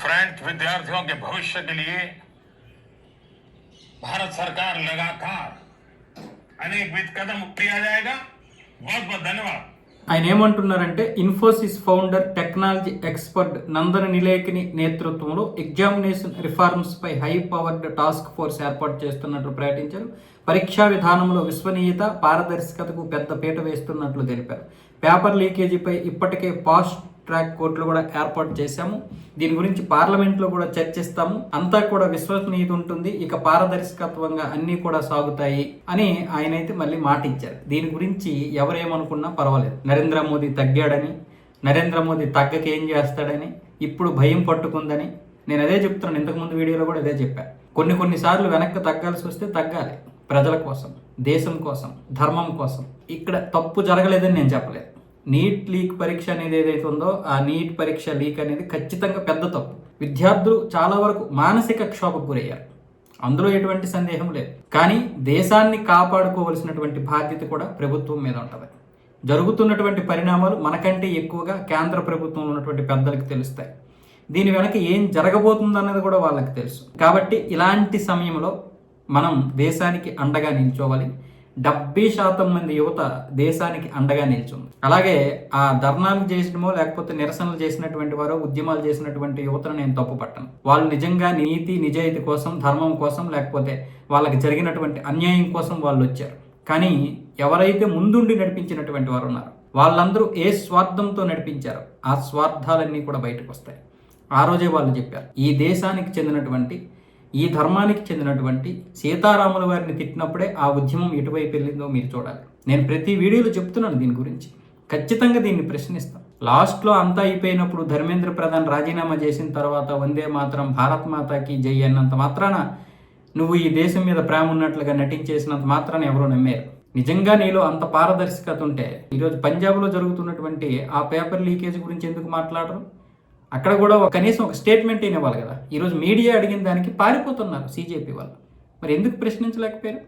Friends, विद्यार्थियों के भविष्य के लिए भारत सरकार लगातार अनेकविध कदम लिया जाएगा। बहुत बहुत धन्यवाद। ఆయన ఏమంటున్నారంటే ఇన్ఫోసిస్ ఫౌండర్ టెక్నాలజీ ఎక్స్పర్ట్ నందన నిలేకని నేతృత్వంలో ఎగ్జామినేషన్ రిఫార్మ్స్ పై హై పవర్డ్ టాస్క్ ఫోర్స్ ఏర్పాటు చేస్తున్నట్లు ప్రకటించారు. పరీక్షా విధానంలో విశ్వనీయత పారదర్శకతకు పెద్ద పీట వేస్తున్నట్లు తెలిపారు. పేపర్ లీకేజీపై ఇప్పటికే ఫాస్ట్ ట్రాక్ కోర్టులు కూడా ఏర్పాటు చేశాము. దీని గురించి పార్లమెంట్లో కూడా చర్చిస్తాము. అంతా కూడా విశ్వసనీయత ఉంటుంది, ఇక పారదర్శకత్వంగా అన్నీ కూడా సాగుతాయి అని ఆయన అయితే మళ్ళీ మాట ఇచ్చారు. దీని గురించి ఎవరేమనుకున్నా పర్వాలేదు. నరేంద్ర మోదీ తగ్గాడని, నరేంద్ర మోదీ తగ్గకి ఏం చేస్తాడని ఇప్పుడు భయం పట్టుకుందని నేను అదే చెప్తున్నాను. ఇంతకుముందు వీడియోలో కూడా అదే చెప్పాను. కొన్నిసార్లు వెనక్కి తగ్గాల్సి వస్తే తగ్గాలి. ప్రజల కోసం, దేశం కోసం, ధర్మం కోసం. ఇక్కడ తప్పు జరగలేదని నేను చెప్పలేదు. నీట్ లీక్ పరీక్ష అనేది ఏదైతే ఉందో ఆ నీట్ పరీక్ష లీక్ అనేది ఖచ్చితంగా పెద్ద తప్పు. విద్యార్థులు చాలా వరకు మానసిక క్షోభకు గురయ్యారు, అందులో ఎటువంటి సందేహం లేదు. కానీ దేశాన్ని కాపాడుకోవలసినటువంటి బాధ్యత కూడా ప్రభుత్వం మీద ఉంటుంది. జరుగుతున్నటువంటి పరిణామాలు మనకంటే ఎక్కువగా కేంద్ర ప్రభుత్వంలో ఉన్నటువంటి పెద్దలకు తెలుస్తాయి. దీని వెనక ఏం జరగబోతుందన్నది కూడా వాళ్ళకి తెలుసు. కాబట్టి ఇలాంటి సమయంలో మనం దేశానికి అండగా నిల్చోవాలి. 70% మంది యువత దేశానికి అండగా నిల్చుంది. అలాగే ఆ ధర్నాలు చేసడమో లేకపోతే నిరసనలు చేసినటువంటి వారో ఉద్యమాలు చేసినటువంటి యువతను నేను తప్పు పట్టను. వాళ్ళు నిజంగా నీతి నిజాయితీ కోసం, ధర్మం కోసం, లేకపోతే వాళ్ళకి జరిగినటువంటి అన్యాయం కోసం వాళ్ళు వచ్చారు. కానీ ఎవరైతే ముందుండి నడిపించినటువంటి వారు ఉన్నారు వాళ్ళందరూ ఏ స్వార్థంతో నడిపించారో ఆ స్వార్థాలన్నీ కూడా బయటకు వస్తాయి. ఆ రోజే వాళ్ళు చెప్పారు, ఈ దేశానికి చెందినటువంటి, ఈ ధర్మానికి చెందినటువంటి సీతారాముల వారిని తిట్టినప్పుడే ఆ ఉద్యమం ఎటువైపు వెళ్ళిందో మీరు చూడాలి. నేను ప్రతి వీడియోలో చెప్తున్నాను దీని గురించి. ఖచ్చితంగా దీన్ని ప్రశ్నిస్తాను. లాస్ట్లో అంతా అయిపోయినప్పుడు ధర్మేంద్ర ప్రధాన్ రాజీనామా చేసిన తర్వాత వందే మాత్రం, భారత్ మాతాకి జై అన్నంత మాత్రాన నువ్వు ఈ దేశం మీద ప్రేమ ఉన్నట్లుగా నటించేసినంత మాత్రాన ఎవరో నమ్మారు. నిజంగా నీలో అంత పారదర్శకత ఉంటే ఈరోజు పంజాబ్లో జరుగుతున్నటువంటి ఆ పేపర్ లీకేజ్ గురించి ఎందుకు మాట్లాడరు? అక్కడ కూడా కనీసం ఒక స్టేట్మెంట్ ఇవ్వాలి కదా. ఈరోజు మీడియా అడిగిన దానికి పారిపోతున్నారు సీజేపీ వాళ్ళు. మరి ఎందుకు ప్రశ్నించలేకపోయారు?